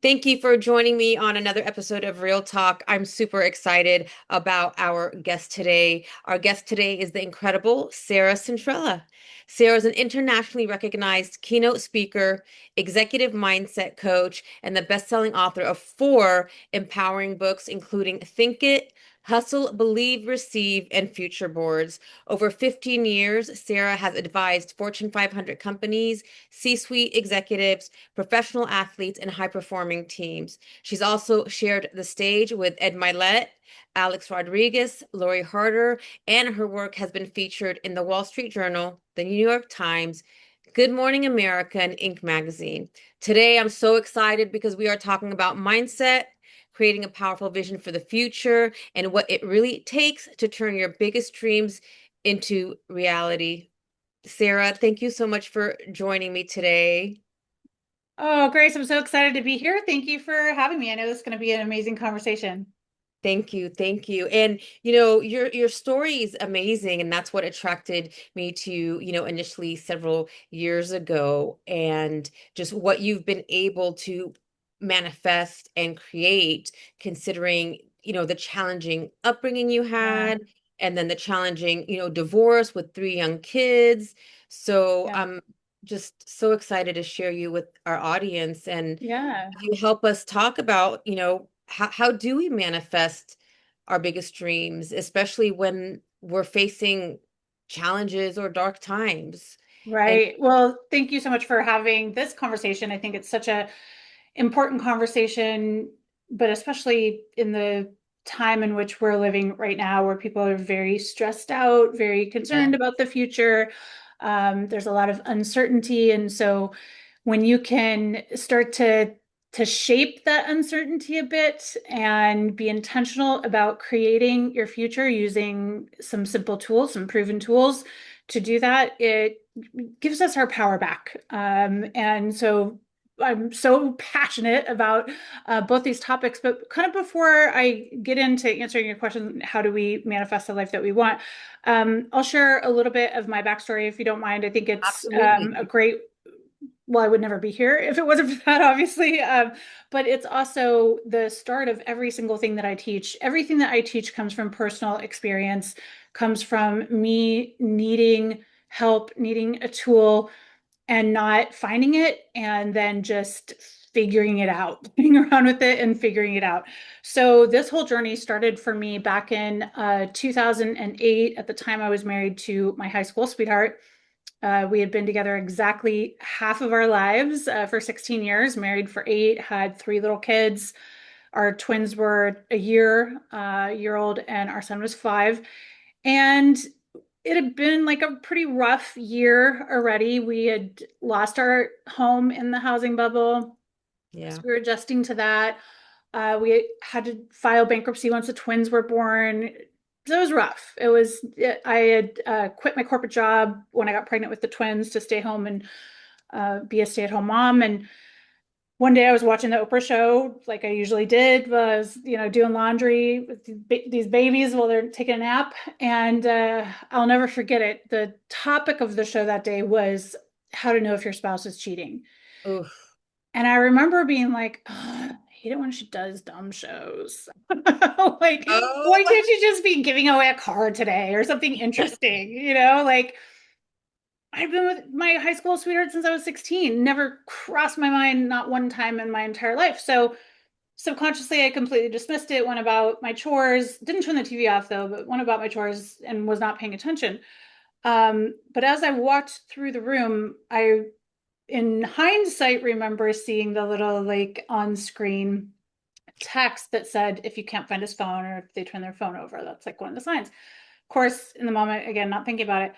Thank you for joining me on another episode of Real Talk. I'm super excited about our guest today. Our guest today is the incredible Sarah Centrella. Sarah is an internationally recognized keynote speaker, executive mindset coach, and the best-selling author of four empowering books, including Think It, Hustle, Believe, Receive, and Future Boards. Over 15 years, Sarah has advised Fortune 500 companies, C-suite executives, professional athletes, and high-performing teams. She's also shared the stage with Ed Milet, Alex Rodriguez, Lori Harder, and her work has been featured in the Wall Street Journal, the New York Times, Good Morning America, and Inc. magazine. Today, I'm so excited because we are talking about mindset, creating a powerful vision for the future, and what it really takes to turn your biggest dreams into reality. Sarah, thank you so much for joining me today. Oh, Grace, I'm so excited to be here. Thank you for having me. I know this is going to be an amazing conversation. Thank you, thank you. And your story is amazing, and that's what attracted me to, initially several years ago, and just what you've been able to manifest and create, considering, the challenging upbringing you Yeah, had, and then the challenging, divorce with three young kids. So yeah, I'm just so excited to share you with our audience and yeah. you help us talk about, how do we manifest our biggest dreams, especially when we're facing challenges or dark times. And Right. Well, thank you so much for having this conversation. I think it's such a important conversation, but especially in the time in which we're living right now, where people are very stressed out, very yeah, concerned about the future. There's a lot of uncertainty, and so when you can start to shape that uncertainty a bit and be intentional about creating your future using some simple tools, some proven tools to do that, it gives us our power back. And so I'm so passionate about both these topics, but kind of before I get into answering your question, how do we manifest the life that we want? I'll share a little bit of my backstory if you don't mind. I think it's a absolutely. great, well, I would never be here if it wasn't for that, obviously. But it's also the start of every single thing that I teach. Everything that I teach comes from personal experience, comes from me needing help, needing a tool, and not finding it, and then just figuring it out, playing around with it and figuring it out. So this whole journey started for me back in 2008. At the time, I was married to my high school sweetheart. We had been together exactly half of our lives for 16 years, married for 8, had 3 little kids. Our twins were a year old, and our son was 5. And it had been like a pretty rough year already. We had lost our home in the housing bubble. So Yeah. we were adjusting to that. We had to file bankruptcy once the twins were born. So it was rough. I had quit my corporate job when I got pregnant with the twins to stay home and be a stay-at-home mom. And one day I was watching the Oprah show, like I usually did, was, doing laundry with these babies while they're taking a nap. And I'll never forget it. The topic of the show that day was how to know if your spouse is cheating. Oof. And I remember being like, "Ugh, I hate it when she does dumb shows." Like, why Oh, can't you just be giving away a car today or something interesting? Like I've been with my high school sweetheart since I was 16. Never crossed my mind, not one time in my entire life. So subconsciously, I completely dismissed it, went about my chores, didn't turn the TV off though, but went about my chores and was not paying attention. But as I walked through the room, I in hindsight remember seeing the little like on screen text that said if you can't find his phone or if they turn their phone over, that's like one of the signs. Of course, in the moment, again, not thinking about it,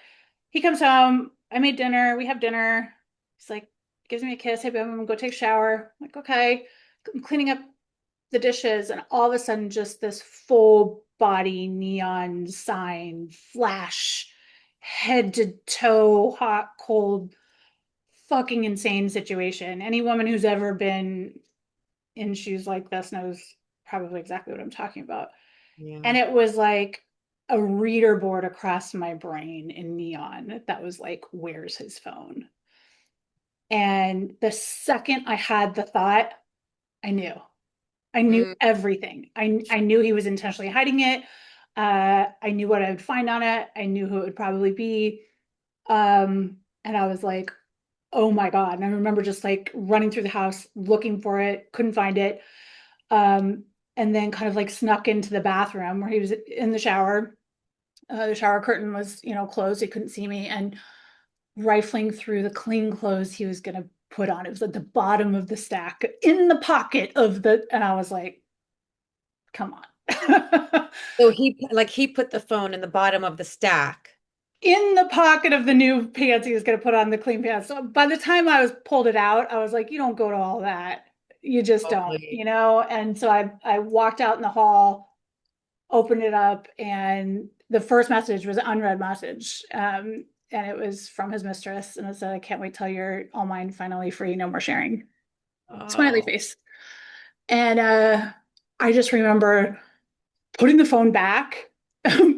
he comes home. I made dinner. We have dinner. He's like, gives me a kiss. Hey, babe, I'm gonna go take a shower. I'm like, okay. I'm cleaning up the dishes, and all of a sudden, just this full body neon sign flash, head to toe, hot, cold, fucking insane situation. Any woman who's ever been in shoes like this knows probably exactly what I'm talking about. yeah. And it was like a reader board across my brain in neon that was like, where's his phone? And the second I had the thought, I knew. I knew Mm. everything. I knew he was intentionally hiding it. I knew what I would find on it. I knew who it would probably be. And I was like, oh my God. And I remember just like running through the house looking for it, couldn't find it. Um, and then kind of like snuck into the bathroom where he was in the shower. The shower curtain was, closed. He couldn't see me. And rifling through the clean clothes he was going to put on. It was at the bottom of the stack in the pocket of and I was like, come on. So he put the phone in the bottom of the stack. In the pocket of the new pants he was going to put on the clean pants. So by the time I was pulled it out, I was like, you don't go to all that. You just don't, Totally. And so I walked out in the hall, opened it up, and the first message was an unread message. And it was from his mistress, and it said, I can't wait till you're all mine, finally free, no more sharing. Smiley Oh, face. And I just remember putting the phone back,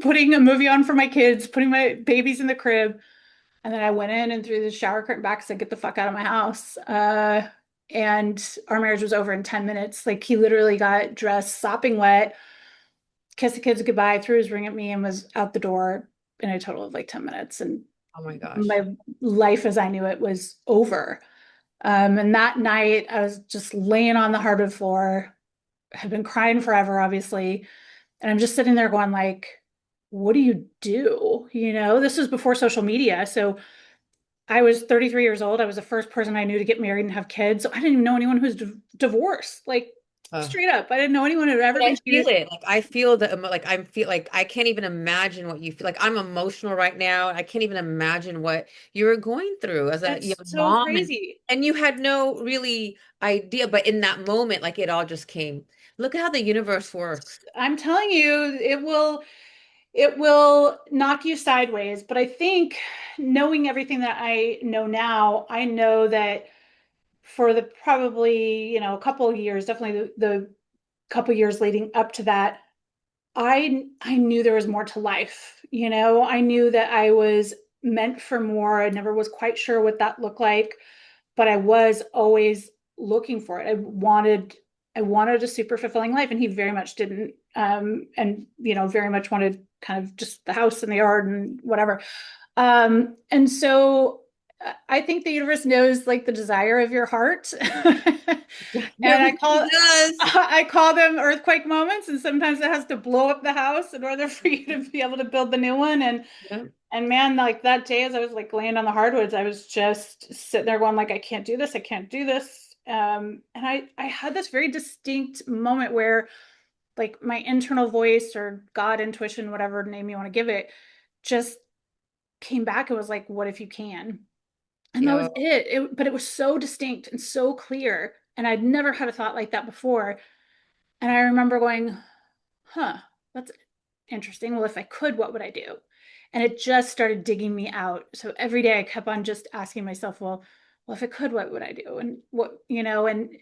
putting a movie on for my kids, putting my babies in the crib. And then I went in and threw the shower curtain back, said, get the fuck out of my house. And our marriage was over in 10 minutes. Like he literally got dressed, sopping wet, kissed the kids goodbye, threw his ring at me, and was out the door in a total of like 10 minutes. And oh my gosh. my life as I knew it was over. And that night I was just laying on the hardwood floor, had been crying forever, obviously. And I'm just sitting there going like, what do you do? This was before social media. So I was 33 years old. I was the first person I knew to get married and have kids. So I didn't even know anyone who was divorced. Like straight up, I didn't know anyone who had ever But I been feel cheated. it. Like I feel that like I feel like I can't even imagine what you feel. Like I'm emotional right now. I can't even imagine what you're going through as a young It's so mom, crazy. and you had no really idea, but in that moment like it all just came. Look at how the universe works. I'm telling you, it will knock you sideways. But I think knowing everything that I know now, I know that for the probably, a couple of years, definitely the couple years leading up to that, I knew there was more to life. I knew that I was meant for more. I never was quite sure what that looked like, but I was always looking for it. I wanted a super fulfilling life, and he very much didn't. And very much wanted kind of just the house and the yard and whatever. And so I think the universe knows like the desire of your heart. It And really does. I call them earthquake moments, and sometimes it has to blow up the house in order for you to be able to build the new one. Yeah. And man, like that day as I was like laying on the hardwoods, I was just sitting there going like, I can't do this, I can't do this. And I had this very distinct moment where like my internal voice or God intuition, whatever name you want to give it, just came back and was like, what if you can? And that was Yeah. but it was so distinct and so clear. And I'd never had a thought like that before. And I remember going, huh, that's interesting. Well, if I could, what would I do? And it just started digging me out. So every day I kept on just asking myself, well, if I could, what would I do? And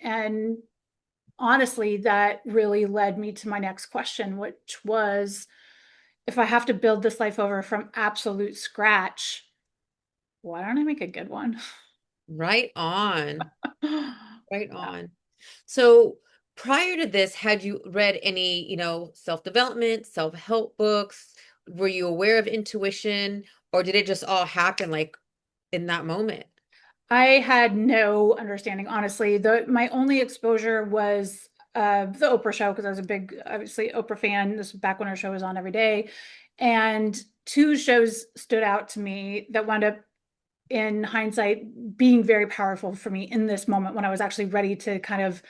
and honestly, that really led me to my next question, which was, if I have to build this life over from absolute scratch, why don't I make a good one? Right on. Right Yeah. on. So prior to this, had you read any, self-development, self-help books? Were you aware of intuition, or did it just all happen like in that moment? I had no understanding, honestly. My only exposure was the Oprah show, because I was a big, obviously, Oprah fan. This was back when her show was on every day. And two shows stood out to me that wound up, in hindsight, being very powerful for me in this moment when I was actually ready to kind of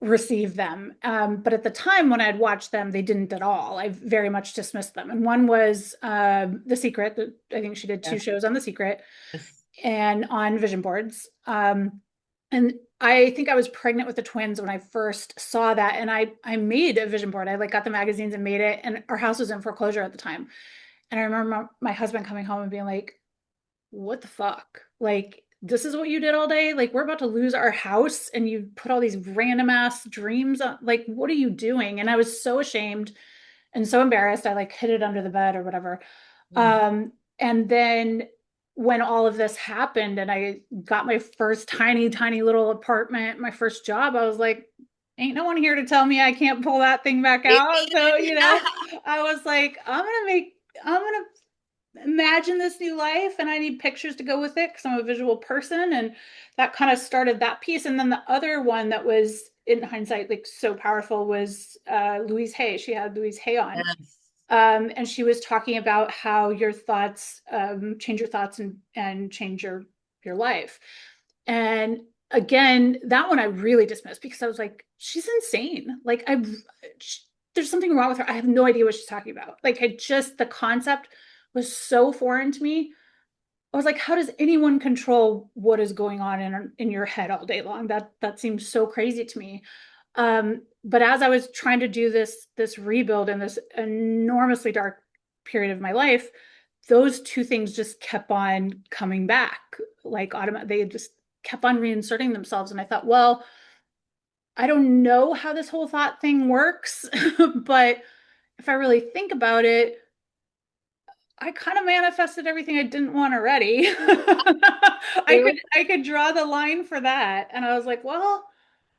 receive them. But at the time when I had watched them, they didn't at all. I very much dismissed them. And one was The Secret. I think she did two Yes. shows on The Secret Yes. and on vision boards. And I think I was pregnant with the twins when I first saw that. And I made a vision board. I like got the magazines and made it. And our house was in foreclosure at the time. And I remember my husband coming home and being like, what the fuck? Like, this is what you did all day? Like, we're about to lose our house and you put all these random ass dreams on. Like, what are you doing? And I was so ashamed and so embarrassed. I like hid it under the bed or whatever. Mm. And then when all of this happened and I got my first tiny, tiny little apartment, my first job, I was like, ain't no one here to tell me I can't pull that thing back out. So, Amen. I was like, I'm gonna imagine this new life and I need pictures to go with it because I'm a visual person. And that kind of started that piece. And then the other one that was in hindsight, like so powerful was Louise Hay. She had Louise Hay on. Yes. And she was talking about how your thoughts change your thoughts and change your life. And again, that one I really dismissed because I was like, she's insane. Like there's something wrong with her. I have no idea what she's talking about. Like the concept was so foreign to me. I was like, how does anyone control what is going on in your head all day long? That seems so crazy to me. But as I was trying to do this rebuild in this enormously dark period of my life, those two things just kept on coming back, like they just kept on reinserting themselves. And I thought, well, I don't know how this whole thought thing works, but if I really think about it, I kind of manifested everything I didn't want already. I could draw the line for that. And I was like, well,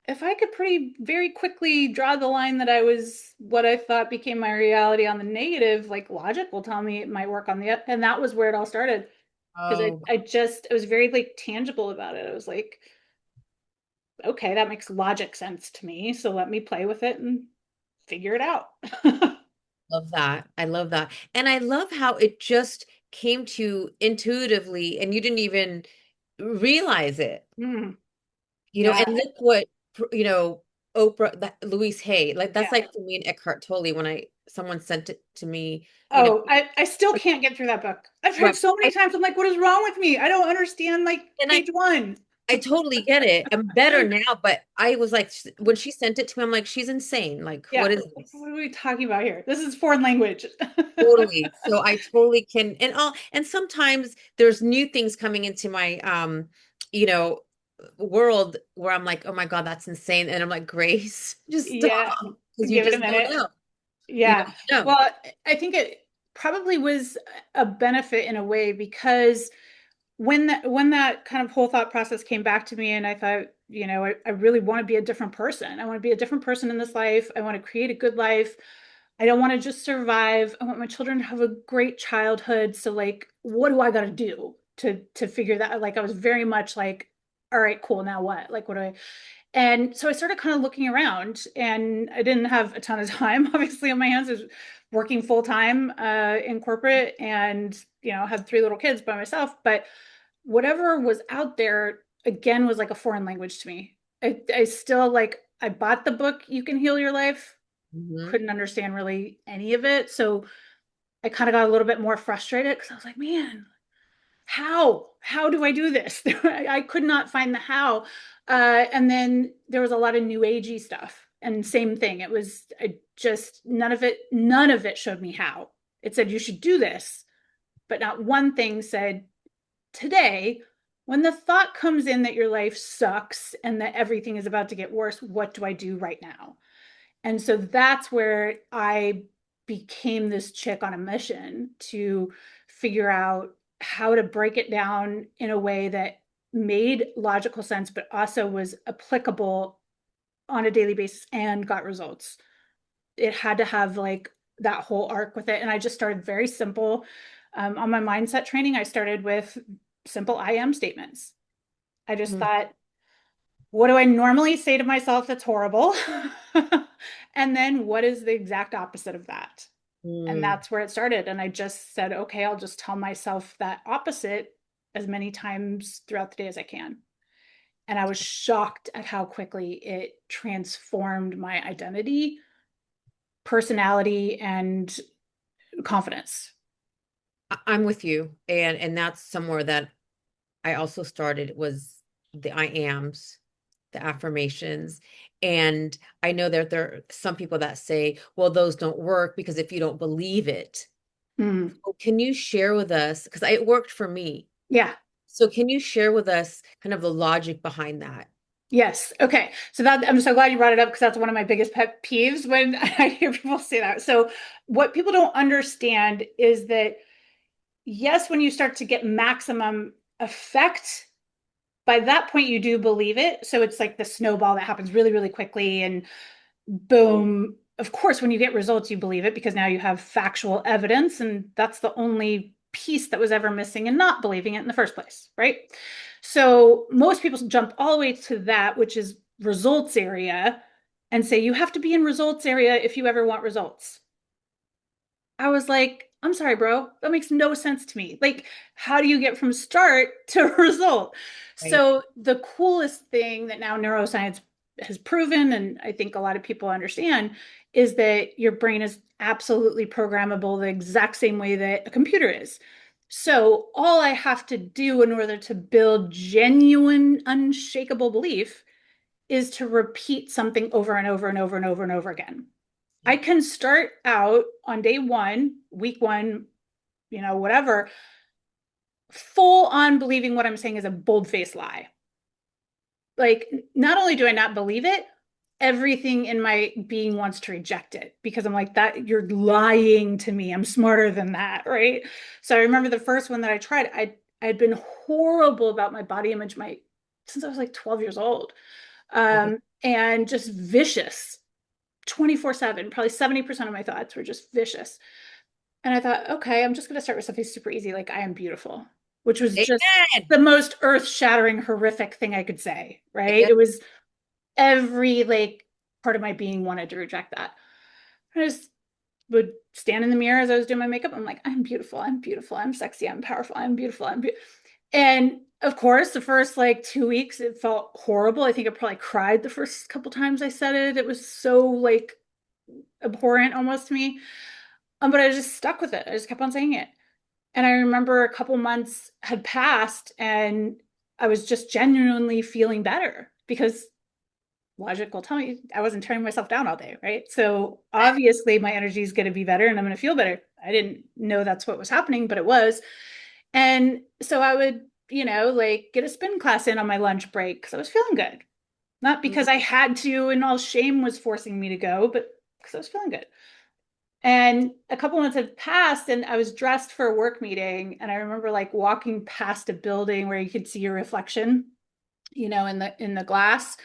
if I could pretty very quickly draw the line that I was what I thought became my reality on the negative, like logic will tell me it might work on the, and that was where it all started. Because Oh, I was very like tangible about it. I was like, okay, that makes logic sense to me. So let me play with it and figure it out. love that. I love that. And I love how it just came to you intuitively and you didn't even realize it. Mm, And yeah. look what, Oprah, that Louise Hay, like Yeah. that's like for me and Eckhart Tolle when someone sent it to me, Oh, I still like, can't get through that book. I've tried right. so many times. I'm like, what is wrong with me? I don't understand like And page one. I totally get it. I'm better now, but I was like, when she sent it to me, I'm like, she's insane. Like, Yeah. what is this? What are we talking about here? This is foreign language. Totally. So I totally can, and sometimes there's new things coming into my, you know, world where I'm like, oh my God, that's insane. And I'm like, Grace, just Yeah. stop. Because you Give it a just don't minute. know. You Yeah. don't know. Well, I think it probably was a benefit in a way because when that kind of whole thought process came back to me and I thought, I really want to be a different person. I want to be a different person in this life. I want to create a good life. I don't want to just survive. I want my children to have a great childhood. So like, what do I got to do to figure that? Like I was very much like, all right, cool. Now what? Like what do I and so I started kind of looking around and I didn't have a ton of time, obviously, on my hands. I was working full time in corporate and, had three little kids by myself. But whatever was out there, again, was like a foreign language to me. I still like, I bought the book, You Can Heal Your Life, Hmm. couldn't understand really any of it. So I kind of got a little bit more frustrated because I was like, man, how do I do this? I could not find the how. And then there was a lot of new agey stuff and same thing. It was just none of it showed me how. It said you should do this, but not one thing said today, when the thought comes in that your life sucks and that everything is about to get worse, what do I do right now? And so that's where I became this chick on a mission to figure out how to break it down in a way that made logical sense, but also was applicable on a daily basis and got results. It had to have like that whole arc with it. And I just started very simple. On my mindset training, I started with simple I am statements. I just thought, what do I normally say to myself that's horrible? And then what is the exact opposite of that? And Mm-hmm. that's where it started. And I just said, okay, I'll just tell myself that opposite as many times throughout the day as I can. And I was shocked at how quickly it transformed my identity, personality, and confidence. I'm with you. And that's somewhere that I also started was the I ams, the affirmations. And I know that there are some people that say, well, those don't work because if you don't believe it. Mm, So can you share with us, because it worked for me. yeah. So can you share with us kind of the logic behind that? Yes. Okay. So that I'm so glad you brought it up because that's one of my biggest pet peeves when I hear people say that. So what people don't understand is that yes, when you start to get maximum effect, by that point you do believe it. So it's like the snowball that happens really, really quickly, and boom. Of course, when you get results, you believe it because now you have factual evidence, and that's the only piece that was ever missing in not believing it in the first place, right? So most people jump all the way to that, which is results area, and say you have to be in results area if you ever want results. I was like, I'm sorry, bro. That makes no sense to me. Like, how do you get from start to result? Right. So, the coolest thing that now neuroscience has proven, and I think a lot of people understand, is that your brain is absolutely programmable the exact same way that a computer is. So, all I have to do in order to build genuine, unshakable belief is to repeat something over and over and over and over and over again. I Yeah. can start out on day one, week one, whatever, full on believing what I'm saying is a bold faced lie. Like, not only do I not believe it, everything in my being wants to reject it because I'm like, that you're lying to me. I'm smarter than that. Right. So I remember the first one that I tried, I'd been horrible about my body image since I was like 12 years old. Okay. And just vicious 24/7. Probably 70% of my thoughts were just vicious. And I thought, okay, I'm just going to start with something super easy, like I am beautiful, which was just Amen. the most earth-shattering, horrific thing I could say, right? Yeah. It was every like part of my being wanted to reject that. I just would stand in the mirror as I was doing my makeup. I'm like, I'm beautiful, I'm beautiful, I'm sexy, I'm powerful, I'm beautiful, I'm beautiful. And of course, the first like 2 weeks, it felt horrible. I think I probably cried the first couple times I said it. It was so like abhorrent almost to me. But I just stuck with it. I just kept on saying it. And I remember a couple months had passed and I was just genuinely feeling better because logic will tell me I wasn't turning myself down all day, right? So obviously my energy is going to be better and I'm going to feel better. I didn't know that's what was happening, but it was. And so I would, like get a spin class in on my lunch break because I was feeling good. Not because Mhm. I had to and all shame was forcing me to go, but because I was feeling good. And a couple months had passed and I was dressed for a work meeting. And I remember like walking past a building where you could see your reflection, in the glass.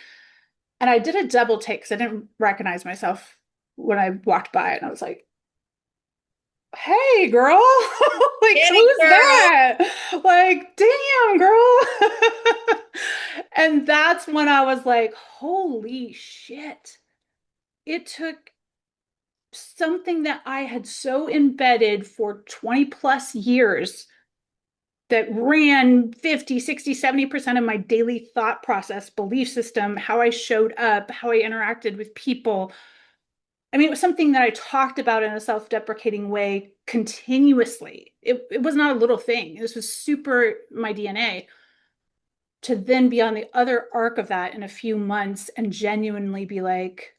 And I did a double take because I didn't recognize myself when I walked by. And I was like, hey, girl, like, Get it, who's girl. that? Like, damn, girl. And that's when I was like, holy shit. It took something that I had so embedded for 20 plus years that ran 50, 60, 70% of my daily thought process, belief system, how I showed up, how I interacted with people. I mean, it was something that I talked about in a self deprecating way continuously. It was not a little thing. This was super my DNA to then be on the other arc of that in a few months and genuinely be like,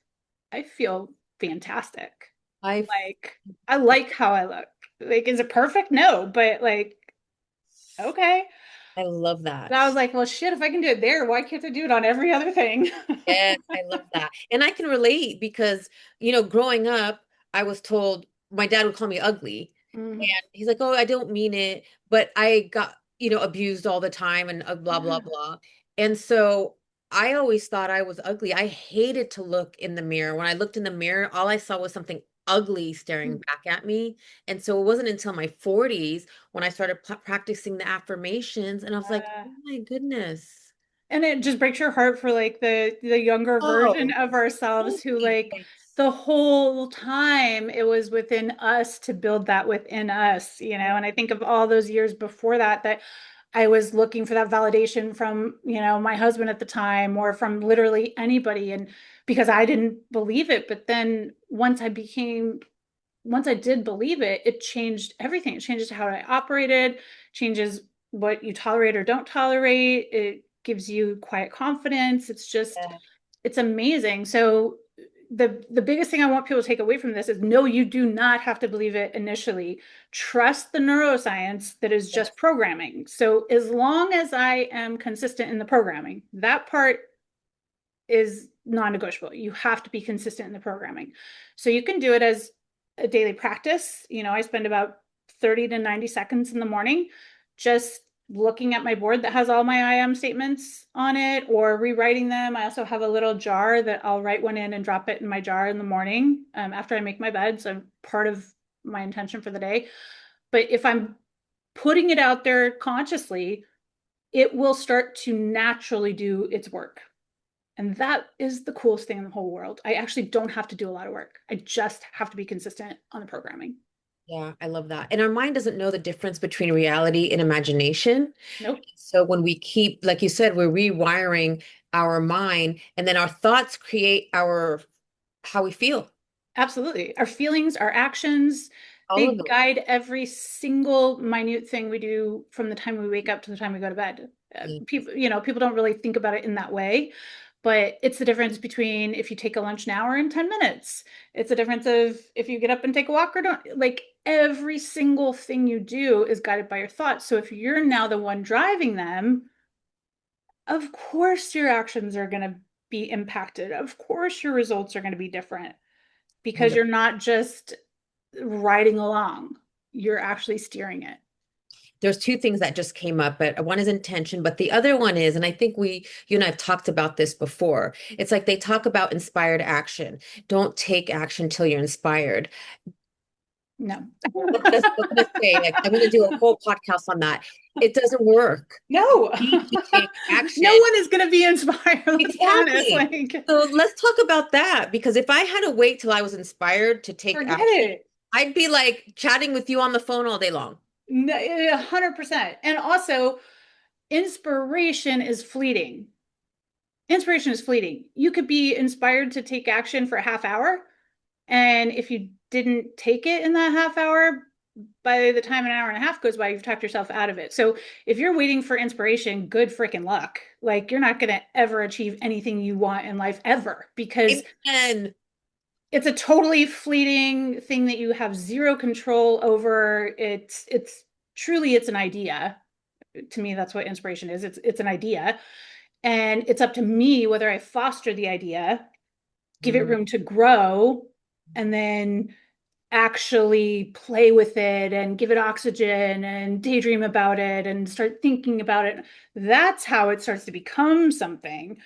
I feel fantastic. I Like, I like how I look. Like, is it perfect? No, but like, okay. I love And I was that. like, well, shit, if I can do it there, why can't I do it on every other thing? Yes, I love that. And I can relate because, growing up, I was told my dad would call me ugly. And Mm, he's like, "Oh, I don't mean it." But I got, abused all the time and blah, blah, yeah. blah. And so I always thought I was ugly. I hated to look in the mirror. When I looked in the mirror, all I saw was something ugly staring back at me. And so it wasn't until my 40s when I started practicing the affirmations and I was like, Uh, "Oh my goodness." and it just breaks your heart for like the younger version Oh, of ourselves who totally like breaks. the whole time it was within us to build that within us, and I think of all those years before that I was looking for that validation from, my husband at the time or from literally anybody, and because I didn't believe it. But then once I did believe it, it changed everything. It changes how I operated, changes what you tolerate or don't tolerate. It gives you quiet confidence. Yeah. It's amazing. So the biggest thing I want people to take away from this is no, you do not have to believe it initially. Trust the neuroscience that is Yes. just programming. So as long as I am consistent in the programming, that part is non-negotiable. You have to be consistent in the programming. So you can do it as a daily practice. I spend about 30 to 90 seconds in the morning, just looking at my board that has all my I am statements on it or rewriting them. I also have a little jar that I'll write one in and drop it in my jar in the morning after I make my bed. So part of my intention for the day. But if I'm putting it out there consciously, it will start to naturally do its work. And that is the coolest thing in the whole world. I actually don't have to do a lot of work. I just have to be consistent on the programming. Yeah, I love that. And our mind doesn't know the difference between reality and imagination. Nope. So when we keep, like you said, we're rewiring our mind, and then our thoughts create our how we feel. Absolutely. Our feelings, our actions, All of they them. guide every single minute thing we do from the time we wake up to the time we go to bed. Yeah. People don't really think about it in that way, but it's the difference between if you take a lunch now or in 10 minutes. It's the difference of if you get up and take a walk or don't. Like every single thing you do is guided by your thoughts. So if you're now the one driving them, of course your actions are going to be impacted. Of course your results are going to be different because you're not just riding along, you're actually steering it. There's two things that just came up, but one is intention, but the other one is, and I think you and I have talked about this before. It's like they talk about inspired action. Don't take action till you're inspired. No. I'm gonna say, like, I'm gonna do a whole podcast on that. It doesn't work. No. You need to take action. No one is going to be inspired. Let's be honest. Exactly. Like, So let's talk about that because if I had to wait till I was inspired to take forget action, it. I'd be like chatting with you on the phone all day long. No, 100%. And also, inspiration is fleeting. Inspiration is fleeting. You could be inspired to take action for a half hour. And if you didn't take it in that half hour, by the time an hour and a half goes by, you've talked yourself out of it. So if you're waiting for inspiration, good freaking luck. Like you're not going to ever achieve anything you want in life ever because And it's a totally fleeting thing that you have zero control over. It's truly it's an idea. To me, that's what inspiration is. It's an idea. And it's up to me whether I foster the idea, give it room to grow, and then actually play with it and give it oxygen and daydream about it and start thinking about it. That's how it starts to become something.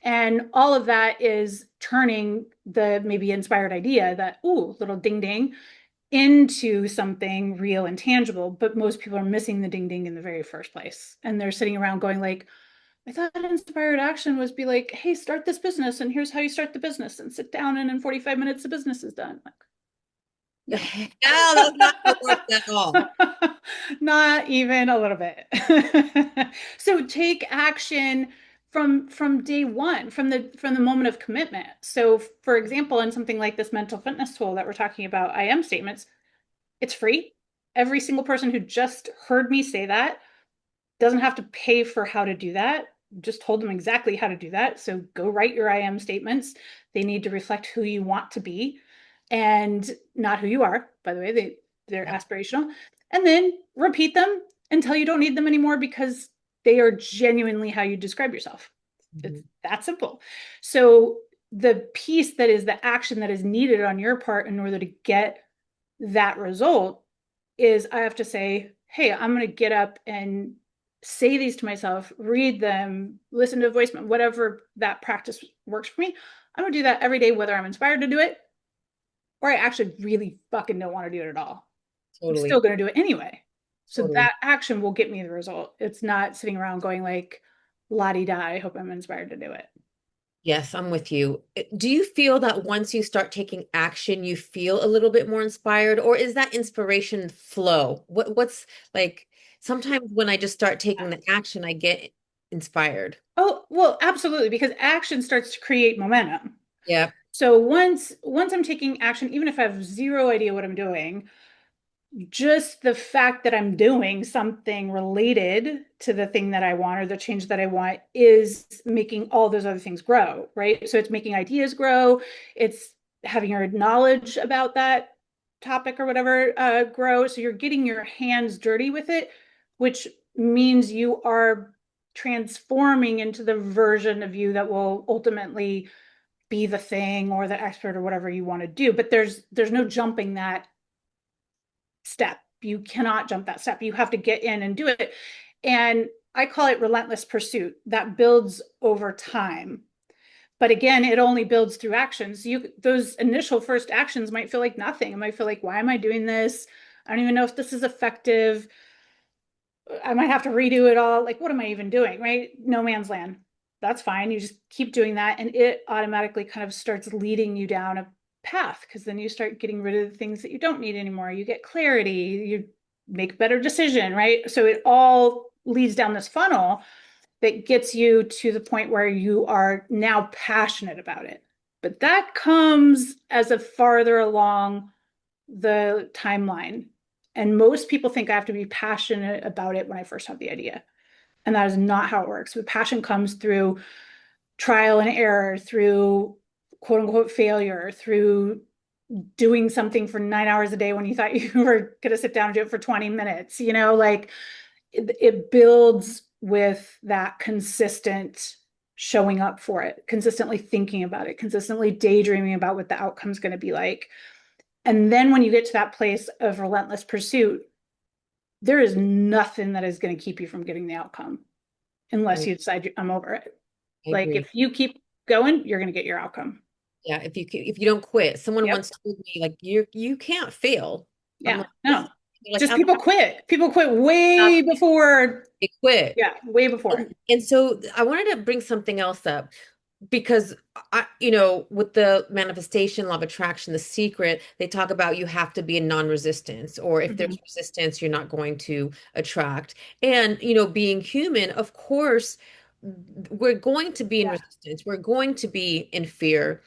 And all of that is turning the maybe inspired idea that, ooh, little ding ding, into something real and tangible. But most people are missing the ding ding in the very first place. And they're sitting around going like, I thought inspired action was be like, hey, start this business and here's how you start the business and sit down and in 45 minutes the business is done. Like, no. no, that's not how it works at all. Not even a little bit. So take action from day one, from the moment of commitment. So for example, in something like this mental fitness tool that we're talking about, I am statements, it's free. Every single person who just heard me say that doesn't have to pay for how to do that. Just told them exactly how to do that. So go write your I am statements. They need to reflect who you want to be and not who you are. By the way, they're Yep. aspirational. And then repeat them until you don't need them anymore because they are genuinely how you describe yourself. It's that simple. So the piece that is the action that is needed on your part in order to get that result is I have to say, hey, I'm going to get up and say these to myself, read them, listen to a voice, whatever that practice works for me. I'm going to do that every day, whether I'm inspired to do it or I actually really fucking don't want to do it at all. I'm still Totally. going to do it anyway. So Totally. that action will get me the result. It's not sitting around going like, la di da, I hope I'm inspired to do it. Yes, I'm with you. Do you feel that once you start taking action, you feel a little bit more inspired, or is that inspiration flow? What's like sometimes when I just start taking the action, I get inspired. Oh, well, absolutely, because action starts to create momentum. Yeah. So once I'm taking action, even if I have zero idea what I'm doing, just the fact that I'm doing something related to the thing that I want or the change that I want is making all those other things grow, right? So it's making ideas grow. It's having your knowledge about that topic or whatever grow. So you're getting your hands dirty with it, which means you are transforming into the version of you that will ultimately be the thing or the expert or whatever you want to do. But there's no jumping that step. You cannot jump that step. You have to get in and do it. And I call it relentless pursuit that builds over time. But again, it only builds through actions. Those initial first actions might feel like nothing. It might feel like, why am I doing this? I don't even know if this is effective. I might have to redo it all. Like, what am I even doing? Right? No man's land. That's fine. You just keep doing that. And it automatically kind of starts leading you down a path, because then you start getting rid of the things that you don't need anymore. You get clarity, you make a better decision, right? So it all leads down this funnel that gets you to the point where you are now passionate about it. But that comes as a farther along the timeline. And most people think I have to be passionate about it when I first have the idea. And that is not how it works. But passion comes through trial and error, through quote unquote failure, through doing something for 9 hours a day when you thought you were going to sit down and do it for 20 minutes. Like it builds with that consistent showing up for it, consistently thinking about it, consistently daydreaming about what the outcome's going to be like. And then when you get to that place of relentless pursuit, there is nothing that is going to keep you from getting the outcome unless I, you decide I'm over it. I Like agree. if you keep going, you're going to get your outcome. Yeah, if you don't quit, someone Yep. once told me like you can't fail. I'm Yeah. like, what? No. They're like, Just I'm people quit. People quit not way before. they quit. Yeah, way before. And so I wanted to bring something else up because with the manifestation, law of attraction, the secret, they talk about you have to be in non-resistance, or if there's Mhm. resistance, you're not going to attract. And, being human, of course, we're going to be in Yeah. resistance. We're going to be in fear.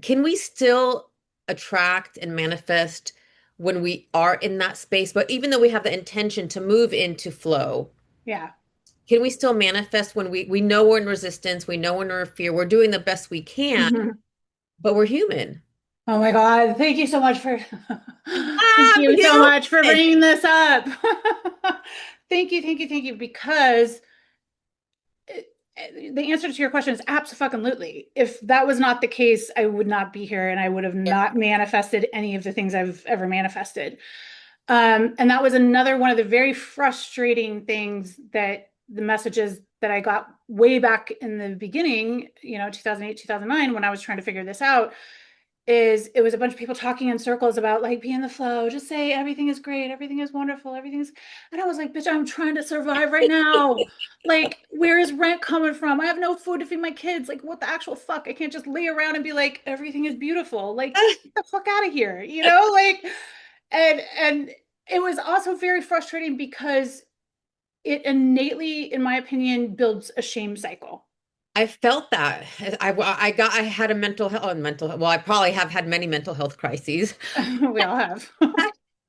Can we still attract and manifest when we are in that space? But even though we have the intention to move into flow, Yeah. can we still manifest when we know we're in resistance, we know we're in fear, we're doing the best we can, Mhm. but we're human? Oh my God. Thank you so much for thank I'm you so much for human. bringing this up. Thank you, thank you, thank you. Because the answer to your question is absolutely. If that was not the case, I would not be here and I would have not manifested any of the things I've ever manifested. And that was another one of the very frustrating things, that the messages that I got way back in the beginning, 2008, 2009, when I was trying to figure this out, is it was a bunch of people talking in circles about like, be in the flow, just say everything is great, everything is wonderful, everything's, and I was like, bitch, I'm trying to survive right now. Like, where is rent coming from? I have no food to feed my kids. Like, what the actual fuck? I can't just lay around and be like, everything is beautiful. Like, get the fuck out of here, like, and it was also very frustrating because it innately, in my opinion, builds a shame cycle. I felt that. I had a mental health. Well, I probably have had many mental health crises. We all have.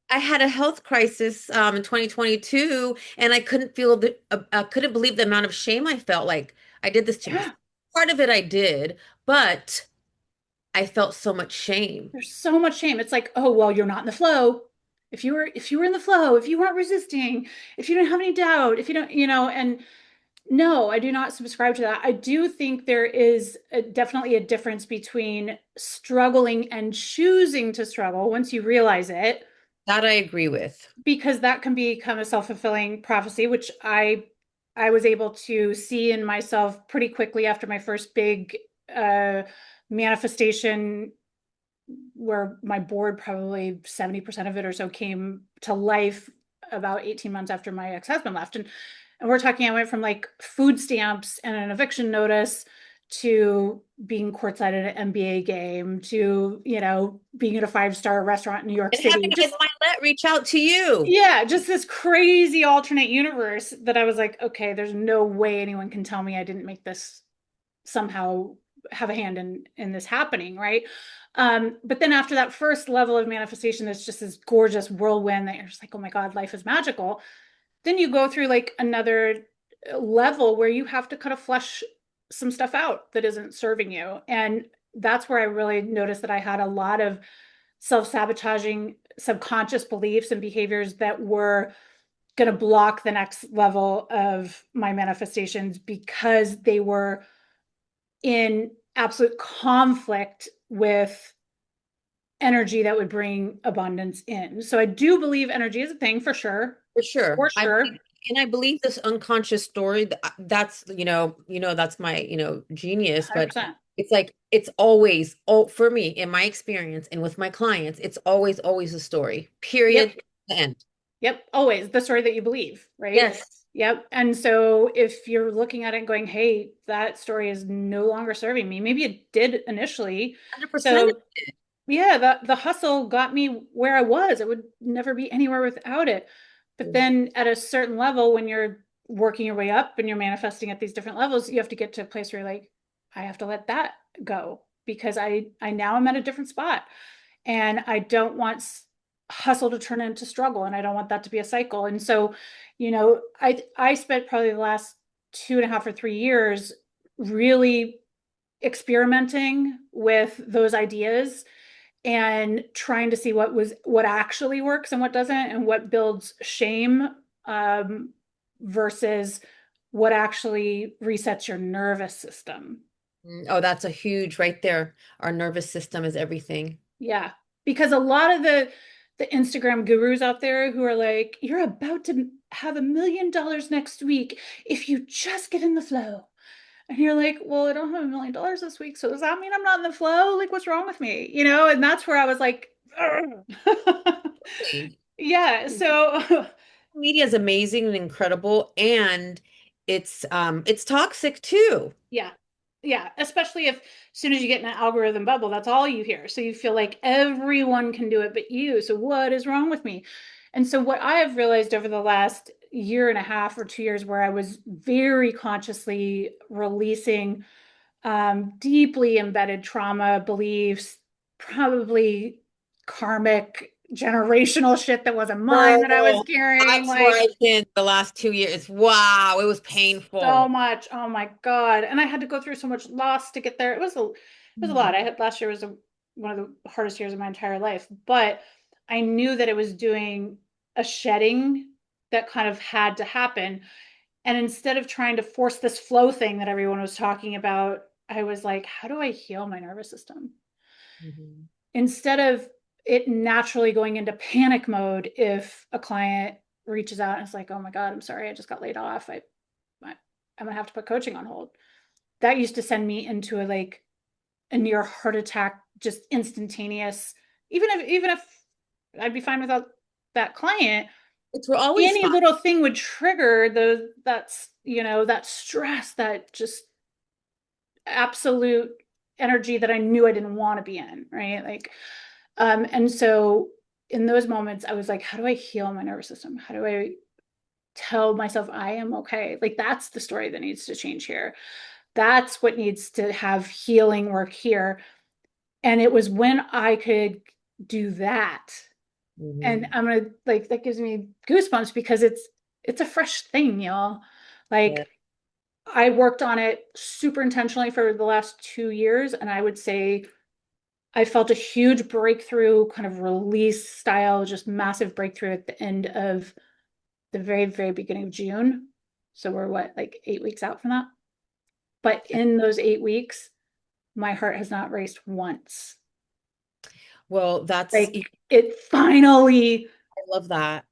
I had a health crisis in 2022, and I couldn't believe the amount of shame I felt. Like I did this to Yeah. myself. Part of it I did, but I felt so much shame. There's so much shame. It's like, oh, well, you're not in the flow. If you were in the flow, if you weren't resisting, if you didn't have any doubt, if you don't, and no, I do not subscribe to that. I do think there is definitely a difference between struggling and choosing to struggle once you realize it, That I agree with. because that can become a self-fulfilling prophecy, which I was able to see in myself pretty quickly after my first big uh manifestation, where my board, probably 70% of it or so, came to life about 18 months after my ex-husband left. And we're talking, I went from like food stamps and an eviction notice to being courtside at an NBA game to, being at a five-star restaurant in New York And City. having Just, my let reach out to you. yeah, just this crazy alternate universe that I was like, okay, there's no way anyone can tell me I didn't make this somehow have a hand in this happening, right? But then after that first level of manifestation, that's just this gorgeous whirlwind that you're just like, oh my God, life is magical. Then you go through like another level where you have to kind of flush some stuff out that isn't serving you. And that's where I really noticed that I had a lot of self-sabotaging subconscious beliefs and behaviors that were going to block the next level of my manifestations, because they were in absolute conflict with energy that would bring abundance in. So I do believe energy is a thing for sure. For sure. For sure. And I believe this unconscious story that's, that's my, genius, but 100%. it's like it's always, oh, for me, in my experience and with my clients, it's always a story. Yep. Period. The end. Yep. Always the story that you believe, right? Yes. Yep. And so if you're looking at it and going, hey, that story is no longer serving me, maybe it did initially. 100%. So yeah, the hustle got me where I was. I would never be anywhere without it. But then at a certain level, when you're working your way up and you're manifesting at these different levels, you have to get to a place where you're like, I have to let that go because I now am at a different spot and I don't want hustle to turn into struggle and I don't want that to be a cycle. And so, I spent probably the last 2.5 or 3 years really experimenting with those ideas and trying to see what actually works and what doesn't and what builds shame, um, versus what actually resets your nervous system. Oh, that's a huge right there. Our nervous system is everything. Yeah, because a lot of the Instagram gurus out there who are like, you're about to have $1 million next week if you just get in the flow. And you're like, well, I don't have $1 million this week. So does that mean I'm not in the flow? Like, what's wrong with me? And that's where I was like, yeah. So Media is amazing and incredible, and it's toxic too. yeah. Yeah. Especially if as soon as you get in an algorithm bubble, that's all you hear. So you feel like everyone can do it but you. So what is wrong with me? And so what I have realized over the last year and a half or 2 years, where I was very consciously releasing deeply embedded trauma beliefs, probably karmic generational shit that wasn't mine that I was Oh, carrying. that's where Like, I've been the last 2 years. Wow, it was so painful. much. Oh my God. And I had to go through so much loss to get there. It was a Mm. lot. I had last year was one of the hardest years of my entire life, but I knew that it was doing a shedding that kind of had to happen. And instead of trying to force this flow thing that everyone was talking about, I was like, how do I heal my nervous system? Mhm. Instead of it naturally going into panic mode if a client reaches out and it's like, oh my God, I'm sorry, I just got laid off. I'm gonna have to put coaching on hold. That used to send me into a near heart attack, just instantaneous. Even if I'd be fine without that client, We're always any fine. little thing would trigger that stress, that just absolute energy that I knew I didn't want to be in, right? And so in those moments, I was like, how do I heal my nervous system? How do I tell myself I am okay? Like, that's the story that needs to change here. That's what needs to have healing work here. And it was when I could do that. And Mhm. I'm gonna like that gives me goosebumps because it's a fresh thing, y'all. Yeah. Like, I worked on it super intentionally for the last 2 years, and I would say I felt a huge breakthrough, kind of release style, just massive breakthrough at the end of the very, very beginning of June. So we're what, like 8 weeks out from that? But in those 8 weeks, my heart has not raced once. Well, that's I Like, it finally love that.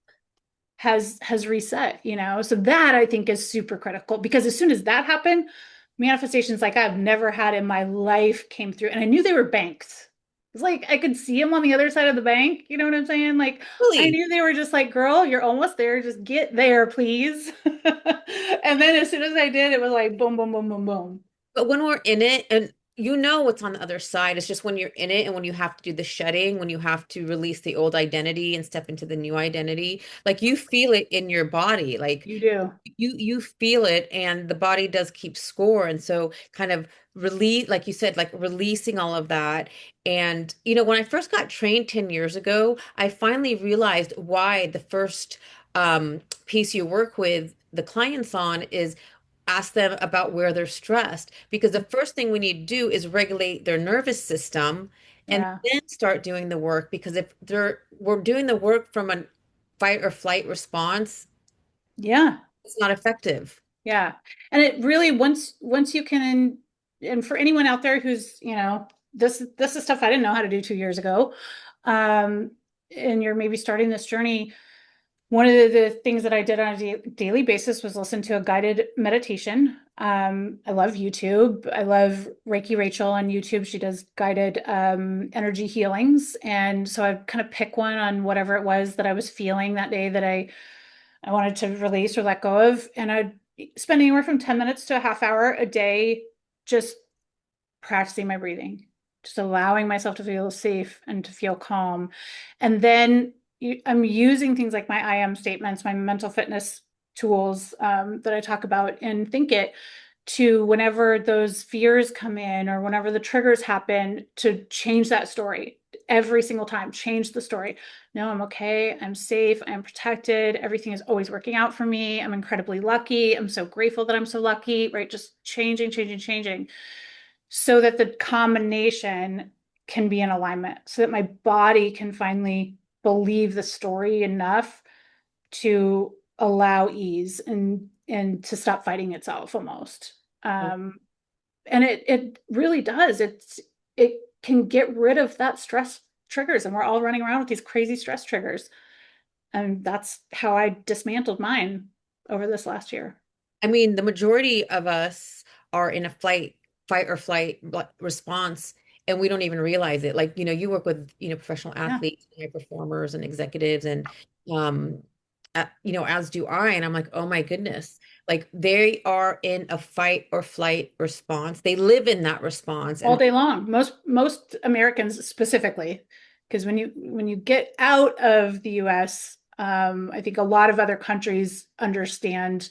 has reset. So that I think is super critical because as soon as that happened, manifestations like I've never had in my life came through, and I knew they were banked. It's like I could see them on the other side of the bank. You know what I'm saying? Like, I Really. knew they were just like, girl, you're almost there. Just get there, please. And then as soon as I did, it was like boom, boom, boom, boom, boom. But when we're in it, and you know what's on the other side, it's just when you're in it and when you have to do the shedding, when you have to release the old identity and step into the new identity, like you feel it in your body. Like You do. you feel it, and the body does keep score. And so kind of release, like you said, like releasing all of that. And when I first got trained 10 years ago, I finally realized why the first piece you work with the clients on is ask them about where they're stressed, because the first thing we need to do is regulate their nervous system and Yeah. then start doing the work, because if we're doing the work from a fight or flight response, Yeah. it's not effective. Yeah. And it really, once you can, and for anyone out there who's, this is stuff I didn't know how to do 2 years ago. Um, and you're maybe starting this journey. One of the things that I did on a daily basis was listen to a guided meditation. I love YouTube. I love Reiki Rachel on YouTube. She does guided energy healings. And so I kind of pick one on whatever it was that I was feeling that day that I wanted to release or let go of. And I'd spend anywhere from 10 minutes to a half hour a day just practicing my breathing, just allowing myself to feel safe and to feel calm. And then I'm using things like my I am statements, my mental fitness tools that I talk about in Think It, to whenever those fears come in or whenever the triggers happen, to change that story every single time, change the story. No, I'm okay. I'm safe. I'm protected. Everything is always working out for me. I'm incredibly lucky. I'm so grateful that I'm so lucky, right? Just changing, changing, changing so that the combination can be in alignment, so that my body can finally believe the story enough to allow ease and to stop fighting itself almost. And it really does. It can get rid of that stress triggers, and we're all running around with these crazy stress triggers. And that's how I dismantled mine over this last year. I mean, the majority of us are in a fight or flight response, and we don't even realize it. Like, you work with, professional Yeah. athletes, high performers, and executives, and um, as do I. And I'm like, oh my goodness, like they are in a fight or flight response. They live in that response, All and day long. Most Americans specifically, because when you get out of the US, I think a lot of other countries understand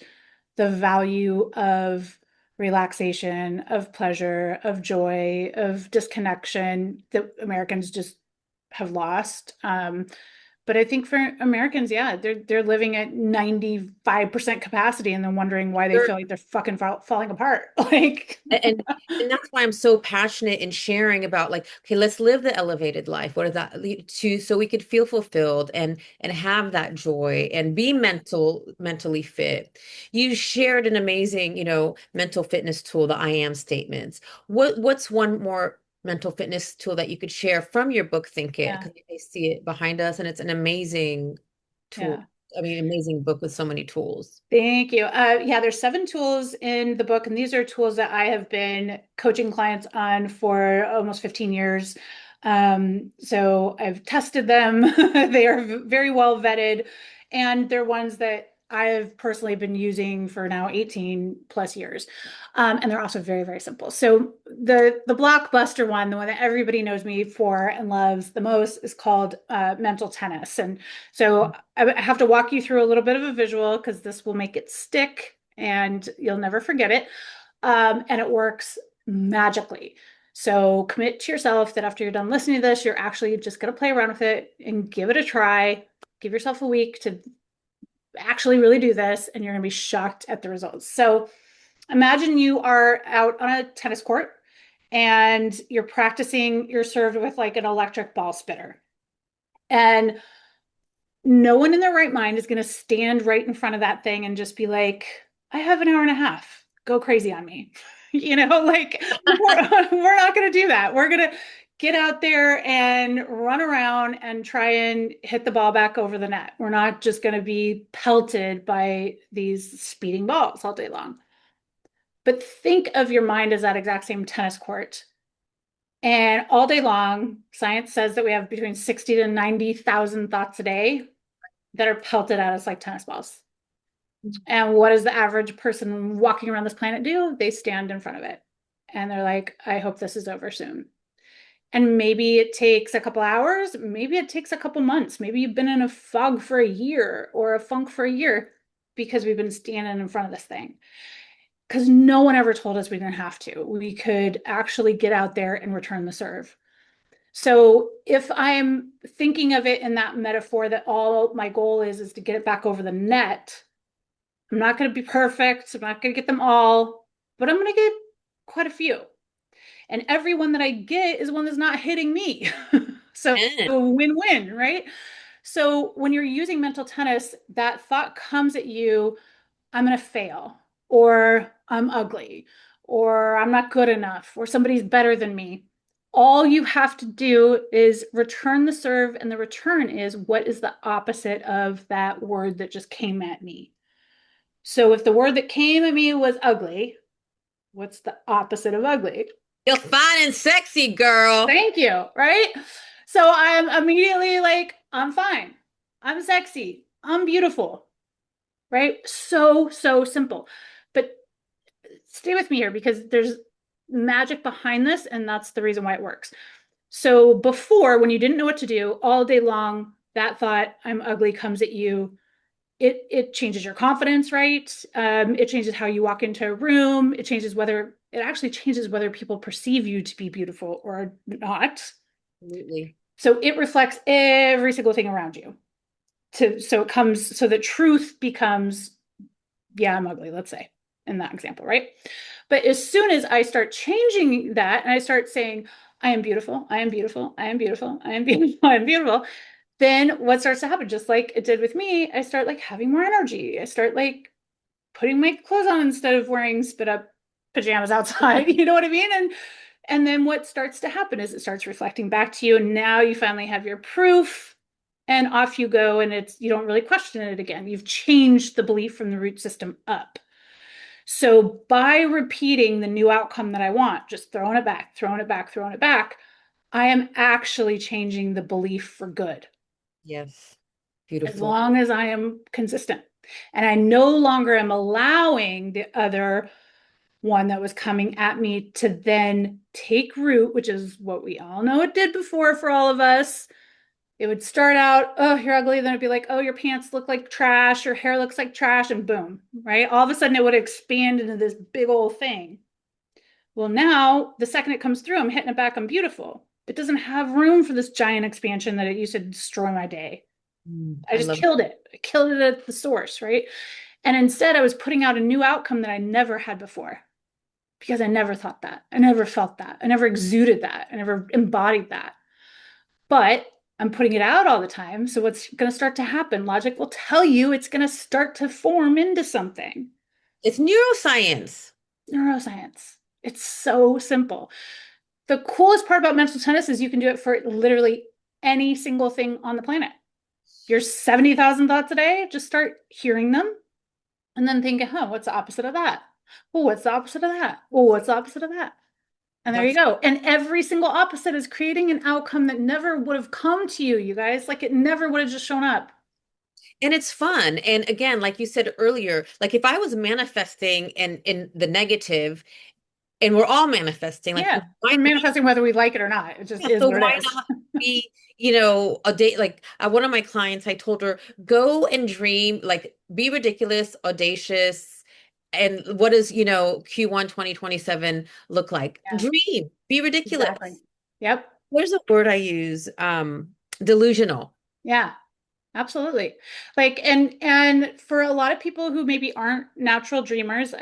the value of relaxation, of pleasure, of joy, of disconnection that Americans just have lost. But I think for Americans, yeah, they're living at 95% capacity and then wondering why they they're feel like they're fucking falling apart. Like, And and that's why I'm so passionate in sharing about, like, okay, let's live the elevated life. What does that lead to? So we could feel fulfilled and have that joy and be mentally fit. You shared an amazing, mental fitness tool, the I am statements. What's one more mental fitness tool that you could share from your book, Think It? yeah, Because they see it behind us, and it's an amazing tool. yeah. I mean, amazing book with so many tools. Thank you. Yeah, there's 7 tools in the book, and these are tools that I have been coaching clients on for almost 15 years. So I've tested them. They are very well vetted, and they're ones that I've personally been using for now 18 plus years. And they're also very, very simple. So the blockbuster one, the one that everybody knows me for and loves the most, is called mental tennis. And so I have to walk you through a little bit of a visual because this will make it stick and you'll never forget it. And it works magically. So commit to yourself that after you're done listening to this, you're actually just going to play around with it and give it a try. Give yourself a week to actually really do this, and you're going to be shocked at the results. So imagine you are out on a tennis court and you're practicing your serve with like an electric ball spitter. And no one in their right mind is going to stand right in front of that thing and just be like, I have an hour and a half. Go crazy on me. Like we're not going to do that. We're going to get out there and run around and try and hit the ball back over the net. We're not just going to be pelted by these speeding balls all day long. But think of your mind as that exact same tennis court. And all day long, science says that we have between 60 to 90,000 thoughts a day that are pelted at us like tennis balls. And what does the average person walking around this planet do? They stand in front of it and they're like, I hope this is over soon. And maybe it takes a couple hours, maybe it takes a couple months, maybe you've been in a fog for a year or a funk for a year because we've been standing in front of this thing. Because no one ever told us we didn't have to. We could actually get out there and return the serve. So if I'm thinking of it in that metaphor that all my goal is to get it back over the net, I'm not going to be perfect. I'm not going to get them all, but I'm going to get quite a few. And every one that I get is one that's not hitting me. So And win-win, right? So when you're using mental tennis, that thought comes at you, I'm going to fail, or I'm ugly, or I'm not good enough, or somebody's better than me. All you have to do is return the serve, and the return is what is the opposite of that word that just came at me. So if the word that came at me was ugly, what's the opposite of ugly? You're fine and sexy, girl. Thank you, right? So I'm immediately like, I'm fine. I'm sexy. I'm beautiful, right? So, so simple. But stay with me here because there's magic behind this, and that's the reason why it works. So before, when you didn't know what to do, all day long, that thought, I'm ugly, comes at you. It changes your confidence, right? It changes how you walk into a room. It actually changes whether people perceive you to be beautiful or not. Absolutely. So it reflects every single thing around you. So the truth becomes, yeah, I'm ugly, let's say, in that example, right? But as soon as I start changing that and I start saying, I am beautiful, I am beautiful, I am beautiful, I am beautiful, I am beautiful, then what starts to happen, just like it did with me, I start like having more energy. I start like putting my clothes on instead of wearing spit up pajamas outside. You know what I mean? And then what starts to happen is it starts reflecting back to you. And now you finally have your proof and off you go. And you don't really question it again. You've changed the belief from the root system up. So by repeating the new outcome that I want, just throwing it back, throwing it back, throwing it back, I am actually changing the belief for good Yes. as Beautiful. long as I am consistent. And I no longer am allowing the other one that was coming at me to then take root, which is what we all know it did before for all of us. It would start out, oh, you're ugly. Then it'd be like, oh, your pants look like trash. Your hair looks like trash. And boom, right? All of a sudden it would expand into this big old thing. Well, now the second it comes through, I'm hitting it back. I'm beautiful. It doesn't have room for this giant expansion that it used to destroy my day. I I just love killed it. I killed it at the source, right? And instead, I was putting out a new outcome that I never had before because I never thought that. I never felt that. I never exuded that. I never embodied that. But I'm putting it out all the time. So what's going to start to happen? Logic will tell you it's going to start to form into something. it's neuroscience. Neuroscience. It's so simple. The coolest part about mental tennis is you can do it for literally any single thing on the planet. Your 70,000 thoughts a day, just start hearing them and then thinking, oh, what's the opposite of that? Well, what's the opposite of that? Well, what's the opposite of that? And there you That's go. And every single opposite is creating an outcome that never would have come to you, you guys. Like it never would have just shown up. and it's fun. And again, like you said earlier, like if I was manifesting and in the negative, and we're all manifesting, like Yeah. why We're manifesting whether we like it or not. It just yeah, is so what why it is. not be, a day like one of my clients, I told her, go and dream, like be ridiculous, audacious. And what does, Q1 2027 look like? Yeah, Dream, be ridiculous. exactly. Yep. There's a word I use, delusional. Yeah. Absolutely. Like and for a lot of people who maybe aren't natural dreamers,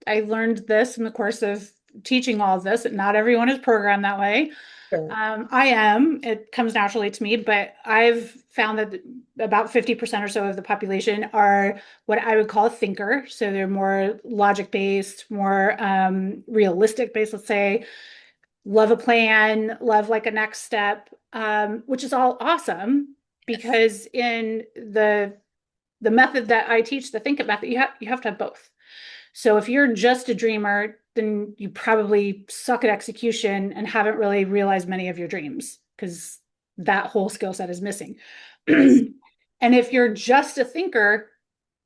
I learned this in the course of teaching all of this, that not everyone is programmed that way. Sure. I am. It comes naturally to me, but I've found that about 50% or so of the population are what I would call a thinker. So they're more logic based, more realistic based, let's say, love a plan, love like a next step, which is all awesome Yes. because in the method that I teach, the think it method, you have to have both. So if you're just a dreamer, then you probably suck at execution and haven't really realized many of your dreams because that whole skill set is missing. Yes. And if you're just a thinker,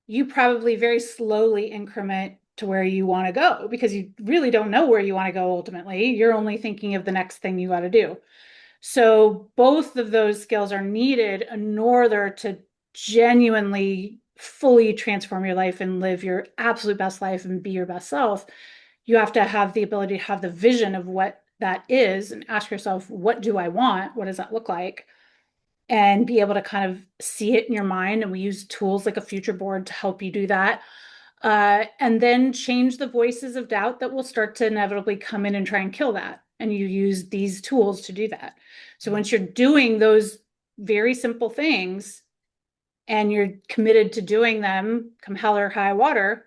you probably very slowly increment to where you want to go because you really don't know where you want to go ultimately. You're only thinking of the next thing you got to do. So both of those skills are needed in order to genuinely fully transform your life and live your absolute best life and be your best self. You have to have the ability to have the vision of what that is and ask yourself, what do I want? What does that look like? And be able to kind of see it in your mind. And we use tools like a future board to help you do that. And then change the voices of doubt that will start to inevitably come in and try and kill that. And you use these tools to do that. So once you're doing those very simple things and you're committed to doing them, come hell or high water,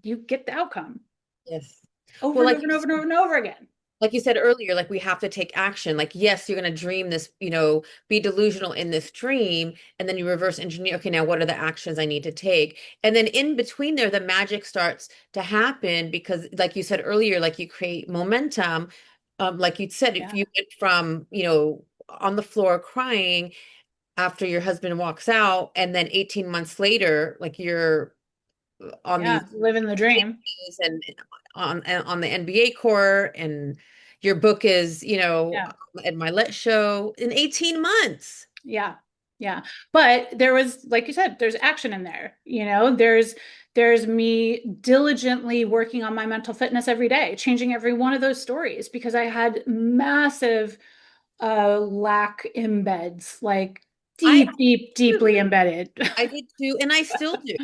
you get the outcome Yes. over Well, and like over and over and over and over again. like you said earlier, like we have to take action. Like, yes, you're going to dream this, be delusional in this dream, and then you reverse engineer. Okay, now what are the actions I need to take? And then in between there, the magic starts to happen because, like you said earlier, like you create momentum. Like you said, if Yeah. you went from, on the floor crying after your husband walks out, and then 18 months later, like you're on Yeah. these Living the dream. stages and on the NBA court, and your book is, Yeah. at my Let show in 18 months. Yeah. Yeah. But there was, like you said, there's action in there. There's me diligently working on my mental fitness every day, changing every one of those stories because I had massive lack embeds, like I deeply too. embedded. I did too, and I still do.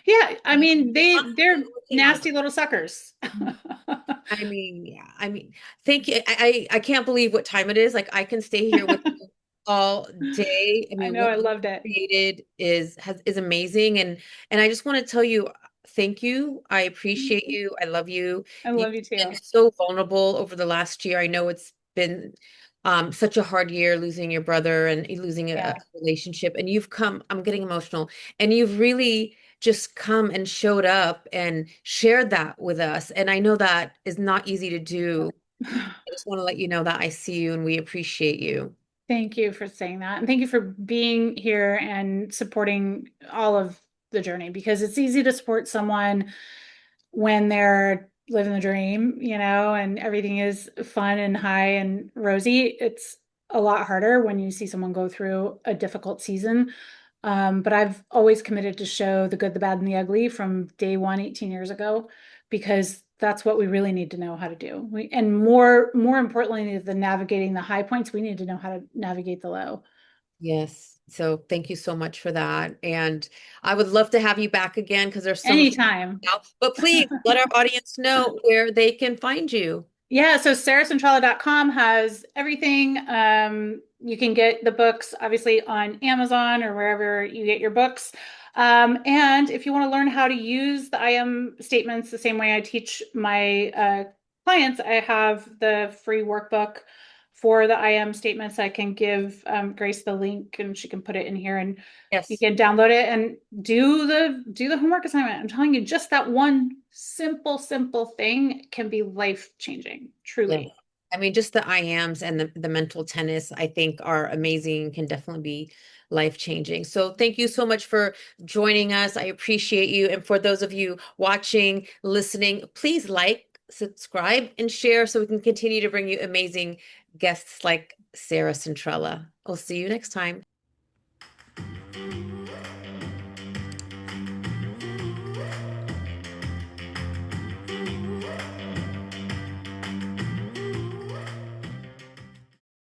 Yeah, I I'm mean they're constantly working on nasty little suckers. them. I mean, yeah. I mean, thank you. I can't believe what time it is. Like I can stay here with you all day. I I mean, know, what I you loved it. created is amazing, and I just want to tell you thank you. I appreciate you. I love you. I You've love you been too. so vulnerable over the last year. I know it's been such a hard year losing your brother and losing a Yeah. relationship, and you've come, I'm getting emotional, and you've really just come and showed up and shared that with us. And I know that is not easy to do. I just want to let you know that I see you and we appreciate you. Thank you for saying that. And thank you for being here and supporting all of the journey because it's easy to support someone when they're living the dream, and everything is fun and high and rosy. It's a lot harder when you see someone go through a difficult season. But I've always committed to show the good, the bad, and the ugly from day one, 18 years ago, because that's what we really need to know how to do. And more importantly than navigating the high points, we need to know how to navigate the low. Yes. So thank you so much for that. And I would love to have you back again because there's so much Anytime. now. But please let our audience know where they can find you. Yeah, so sarahcentrella.com has everything. You can get the books obviously on Amazon or wherever you get your books. And if you want to learn how to use the I am statements the same way I teach my clients, I have the free workbook for the I am statements. I can give Grace the link and she can put it in here and you Yes. can download it and do the homework assignment. I'm telling you, just that one simple thing can be life changing, Yes. truly. I mean, just the I ams and the mental tennis, I think are amazing, can definitely be life changing. So thank you so much for joining us. I appreciate you. And for those of you watching, listening, please like, subscribe, and share so we can continue to bring you amazing guests like Sarah Centrella. We'll see you next time.